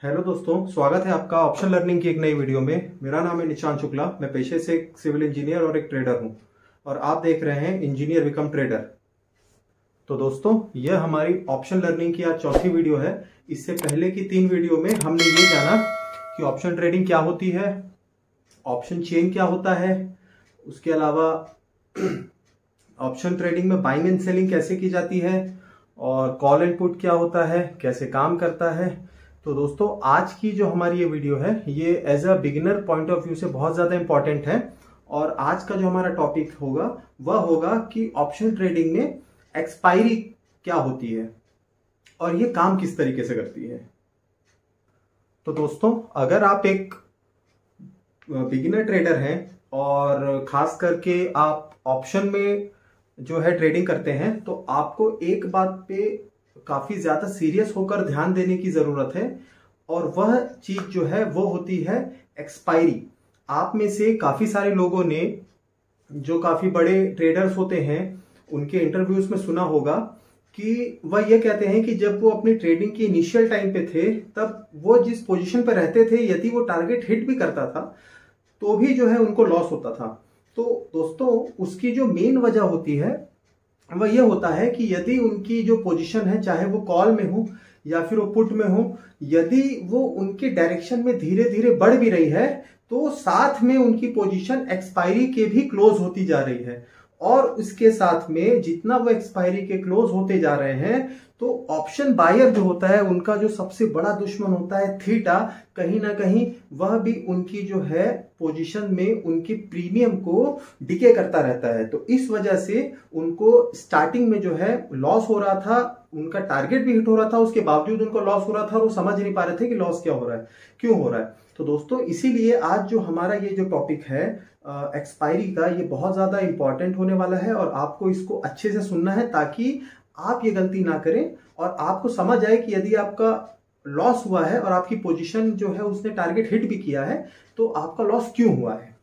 Hello दोस्तों, स्वागत है आपका ऑप्शन लर्निंग की एक नई वीडियो में। मेरा नाम है निशांत शुक्ला। मैं पेशे से एक सिविल इंजीनियर और एक ट्रेडर हूं और आप देख रहे हैं इंजीनियर बिकम ट्रेडर। तो दोस्तों, यह हमारी ऑप्शन लर्निंग की आज चौथी वीडियो है। इससे पहले की 3 वीडियो में हमने ये जाना कि ऑप्शन ट्रेडिंग क्या होती है, ऑप्शन चेन क्या होता है, उसके अलावा ऑप्शन ट्रेडिंग में बाइंग एंड सेलिंग कैसे की जाती है और कॉल एंड पुट क्या होता है, कैसे काम करता है। तो दोस्तों, आज की जो हमारी ये वीडियो है ये as a beginner point of view से बहुत ज्यादा इंपॉर्टेंट है। और आज का जो हमारा टॉपिक होगा वह होगा कि ऑप्शन ट्रेडिंग में एक्सपायरी क्या होती है और ये काम किस तरीके से करती है। तो दोस्तों, अगर आप एक बिगिनर ट्रेडर हैं और खास करके आप ऑप्शन में जो है ट्रेडिंग करते हैं, तो आपको एक बात पे काफी ज्यादा सीरियस होकर ध्यान देने की जरूरत है और वह चीज जो है वो होती है एक्सपायरी। आप में से काफी सारे लोगों ने जो काफी बड़े ट्रेडर्स होते हैं उनके इंटरव्यूज में सुना होगा कि वह ये कहते हैं कि जब वो अपनी ट्रेडिंग की इनिशियल टाइम पे थे तब वो जिस पोजीशन पे रहते थे, यदि वो टारगेट हिट भी करता था तो भी जो है उनको लॉस होता था। तो दोस्तों, उसकी जो मेन वजह होती है वह यह होता है कि यदि उनकी जो पोजीशन है, चाहे वो कॉल में हो या फिर वो पुट में हो, यदि वो उनके डायरेक्शन में धीरे धीरे बढ़ भी रही है तो साथ में उनकी पोजीशन एक्सपायरी के भी क्लोज होती जा रही है। और उसके साथ में जितना वो एक्सपायरी के क्लोज होते जा रहे हैं तो ऑप्शन बायर जो होता है उनका जो सबसे बड़ा दुश्मन होता है थीटा, कहीं ना कहीं वह भी उनकी जो है पोजीशन में उनके प्रीमियम को डिके करता रहता है। तो इस वजह से उनको स्टार्टिंग में जो है लॉस हो रहा था, उनका टारगेट भी हिट हो रहा था, उसके बावजूद उनको लॉस हो रहा था और वो समझ नहीं पा रहे थे कि लॉस क्या हो रहा है, क्यों हो रहा है। तो दोस्तों, इसीलिए आज जो हमारा ये जो टॉपिक है एक्सपायरी का, ये बहुत ज्यादा इंपॉर्टेंट होने वाला है और आपको इसको अच्छे से सुनना है ताकि आप ये गलती ना करें और आपको समझ आए कि यदि आपका लॉस हुआ है और आपकी पोजीशन जो है उसने टारगेट हिट भी किया है तो आपका लॉस क्यों हुआ है।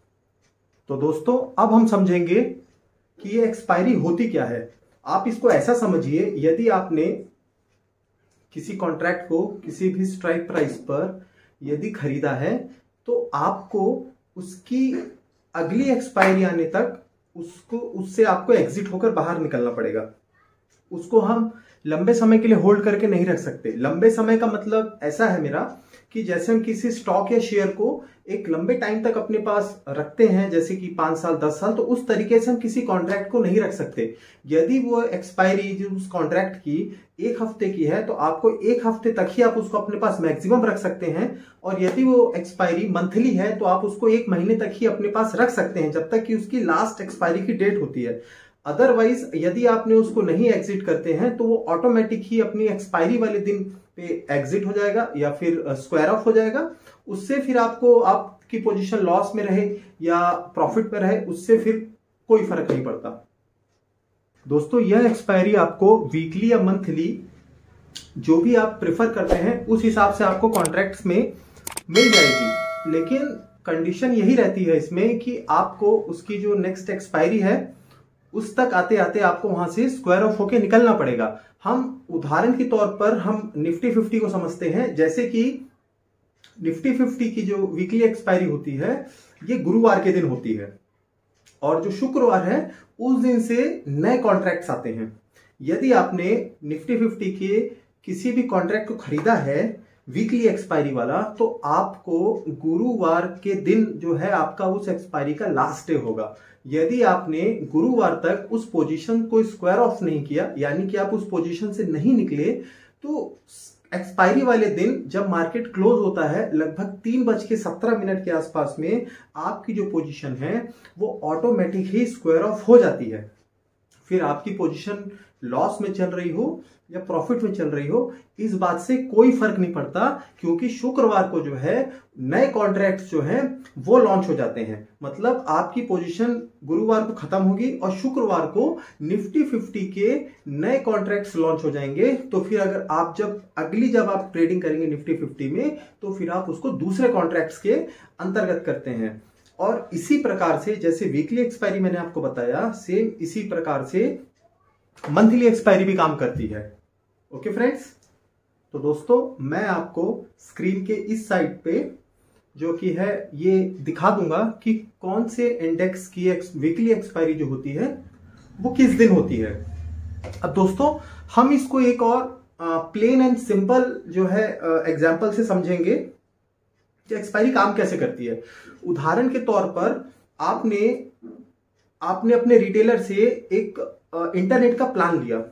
तो दोस्तों, अब हम समझेंगे कि ये एक्सपायरी होती क्या है। आप इसको ऐसा समझिए, यदि आपने किसी कॉन्ट्रैक्ट को किसी भी स्ट्राइक प्राइस पर यदि खरीदा है तो आपको उसकी अगली एक्सपायरी आने तक उससे आपको एग्जिट होकर बाहर निकलना पड़ेगा। उसको हम लंबे समय के लिए होल्ड करके नहीं रख सकते। लंबे समय का मतलब ऐसा है मेरा कि जैसे हम किसी स्टॉक या शेयर को एक लंबे टाइम तक अपने पास रखते हैं, जैसे कि 5 साल 10 साल, तो उस तरीके से हम किसी कॉन्ट्रैक्ट को नहीं रख सकते। यदि वो एक्सपायरी जो उस कॉन्ट्रैक्ट की 1 हफ्ते की है तो आपको 1 हफ्ते तक ही आप उसको अपने पास मैक्सिमम रख सकते हैं। और यदि वो एक्सपायरी मंथली है तो आप उसको 1 महीने तक ही अपने पास रख सकते हैं, जब तक कि उसकी लास्ट एक्सपायरी की डेट होती है। अदरवाइज यदि आपने उसको नहीं एग्जिट करते हैं तो वो ऑटोमेटिक ही अपनी एक्सपायरी वाले दिन पे एग्जिट हो जाएगा या फिर स्क्वायर ऑफ हो जाएगा। उससे फिर आपको आपकी पोजीशन लॉस में रहे या प्रॉफिट में रहे, उससे फिर कोई फर्क नहीं पड़ता। दोस्तों, यह एक्सपायरी आपको वीकली या मंथली जो भी आप प्रेफर करते हैं उस हिसाब से आपको कॉन्ट्रैक्ट्स में मिल जाएगी। लेकिन कंडीशन यही रहती है इसमें कि आपको उसकी जो नेक्स्ट एक्सपायरी है उस तक आते आते आपको वहां से स्क्वायर ऑफ होके निकलना पड़ेगा। हम उदाहरण के तौर पर हम निफ्टी 50 को समझते हैं। जैसे कि निफ्टी 50 की जो वीकली एक्सपायरी होती है ये गुरुवार के दिन होती है और जो शुक्रवार है उस दिन से नए कॉन्ट्रैक्ट्स आते हैं। यदि आपने निफ्टी 50 के किसी भी कॉन्ट्रैक्ट को खरीदा है वीकली एक्सपायरी वाला, तो आपको गुरुवार के दिन जो है आपका उस एक्सपायरी का लास्ट डे होगा। यदि आपने गुरुवार तक उस पोजीशन को स्क्वायर ऑफ नहीं किया, यानी कि आप उस पोजीशन से नहीं निकले, तो एक्सपायरी वाले दिन जब मार्केट क्लोज होता है लगभग 3:17 के आसपास में आपकी जो पोजीशन है वो ऑटोमेटिक ही स्क्वायर ऑफ हो जाती है। फिर आपकी पोजीशन लॉस में चल रही हो या प्रॉफिट में चल रही हो, इस बात से कोई फर्क नहीं पड़ता, क्योंकि शुक्रवार को जो है नए कॉन्ट्रैक्ट्स जो हैं वो लॉन्च हो जाते हैं। मतलब आपकी पोजीशन गुरुवार को खत्म होगी और शुक्रवार को निफ्टी 50 के नए कॉन्ट्रैक्ट्स लॉन्च हो जाएंगे। तो फिर अगर आप जब आप ट्रेडिंग करेंगे निफ्टी 50 में तो फिर आप उसको दूसरे कॉन्ट्रैक्ट्स के अंतर्गत करते हैं। और इसी प्रकार से जैसे वीकली एक्सपायरी मैंने आपको बताया, सेम इसी प्रकार से मंथली एक्सपायरी भी काम करती है। ओके फ्रेंड्स, तो दोस्तों मैं आपको स्क्रीन के इस साइड पे जो कि है ये दिखा दूंगा कि कौन से इंडेक्स की वीकली एक्सपायरी जो होती है वो किस दिन होती है। अब दोस्तों हम इसको एक और प्लेन एंड सिंपल जो है एग्जांपल से समझेंगे कि एक्सपायरी काम कैसे करती है। उदाहरण के तौर पर आपने अपने रिटेलर से एक इंटरनेट का प्लान लिया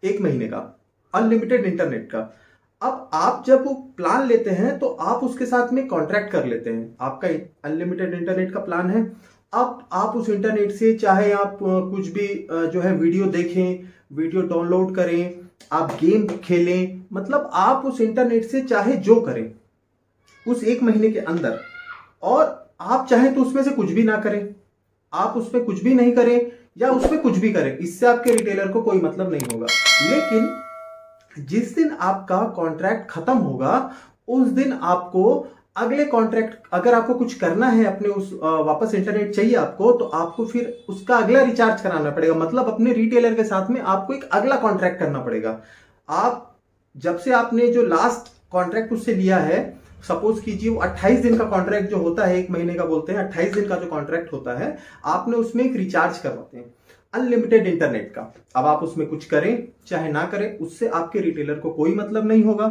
1 महीने का, अनलिमिटेड इंटरनेट का। अब आप जब वो प्लान लेते हैं तो आप उसके साथ में कॉन्ट्रैक्ट कर लेते हैं। आपका अनलिमिटेड इंटरनेट का प्लान है। अब आप उस इंटरनेट से चाहे आप कुछ भी जो है वीडियो देखें, वीडियो डाउनलोड करें, आप गेम खेलें, मतलब आप उस इंटरनेट से चाहे जो करें उस 1 महीने के अंदर, और आप चाहे तो उसमें से कुछ भी ना करें, आप उसमें कुछ भी नहीं करें या उसमें कुछ भी करें, इससे आपके रिटेलर को कोई मतलब नहीं होगा। लेकिन जिस दिन आपका कॉन्ट्रैक्ट खत्म होगा उस दिन आपको अगले कॉन्ट्रैक्ट, अगर आपको कुछ करना है अपने उस वापस इंटरनेट चाहिए आपको, तो आपको फिर उसका अगला रिचार्ज कराना पड़ेगा। मतलब अपने रिटेलर के साथ में आपको एक अगला कॉन्ट्रैक्ट करना पड़ेगा। आप जब से आपने जो लास्ट कॉन्ट्रैक्ट उससे लिया है, सपोज कीजिए वो 28 दिन का कॉन्ट्रैक्ट जो होता है, 1 महीने का बोलते हैं, 28 दिन का जो कॉन्ट्रैक्ट होता है, आपने उसमें एक रिचार्ज करवाते हैं अनलिमिटेड इंटरनेट का। अब आप उसमें कुछ करें चाहे ना करें, उससे आपके रिटेलर को कोई मतलब नहीं होगा।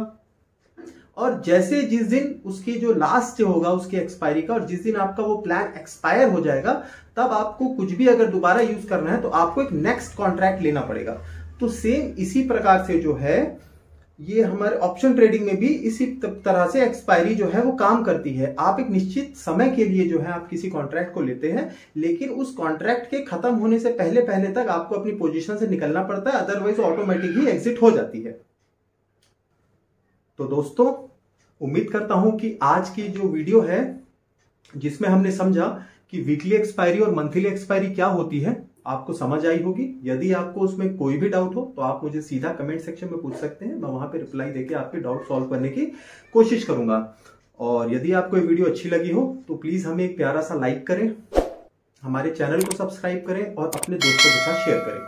और जैसे जिस दिन उसकी जो लास्ट होगा उसकी एक्सपायरी का, और जिस दिन आपका वो प्लान एक्सपायर हो जाएगा, तब आपको कुछ भी अगर दोबारा यूज करना है तो आपको एक नेक्स्ट कॉन्ट्रैक्ट लेना पड़ेगा। तो सेम इसी प्रकार से जो है ये हमारे ऑप्शन ट्रेडिंग में भी इसी तरह से एक्सपायरी जो है वो काम करती है। आप एक निश्चित समय के लिए जो है आप किसी कॉन्ट्रैक्ट को लेते हैं, लेकिन उस कॉन्ट्रैक्ट के खत्म होने से पहले पहले तक आपको अपनी पोजीशन से निकलना पड़ता है, अदरवाइज ऑटोमेटिक ही एग्जिट हो जाती है। तो दोस्तों उम्मीद करता हूं कि आज की जो वीडियो है जिसमें हमने समझा कि वीकली एक्सपायरी और मंथली एक्सपायरी क्या होती है, आपको समझ आई होगी। यदि आपको उसमें कोई भी डाउट हो तो आप मुझे सीधा कमेंट सेक्शन में पूछ सकते हैं, मैं वहां पे रिप्लाई देके आपके डाउट सॉल्व करने की कोशिश करूंगा। और यदि आपको ये वीडियो अच्छी लगी हो तो प्लीज हमें एक प्यारा सा लाइक करें, हमारे चैनल को सब्सक्राइब करें और अपने दोस्तों के साथ शेयर करें।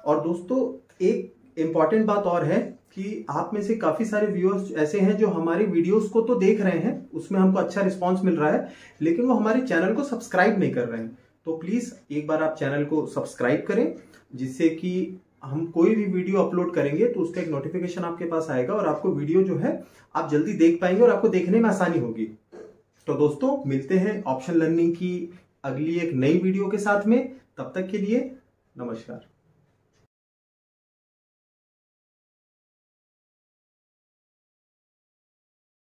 और दोस्तों एक इंपॉर्टेंट बात और है कि आप में से काफी सारे व्यूअर्स ऐसे हैं जो हमारी वीडियोस को तो देख रहे हैं, उसमें हमको अच्छा रिस्पांस मिल रहा है, लेकिन वो हमारे चैनल को सब्सक्राइब नहीं कर रहे हैं। तो प्लीज एक बार आप चैनल को सब्सक्राइब करें, जिससे कि हम कोई भी वीडियो अपलोड करेंगे तो उसका एक नोटिफिकेशन आपके पास आएगा और आपको वीडियो जो है आप जल्दी देख पाएंगे और आपको देखने में आसानी होगी। तो दोस्तों मिलते हैं ऑप्शन लर्निंग की अगली एक नई वीडियो के साथ में, तब तक के लिए नमस्कार।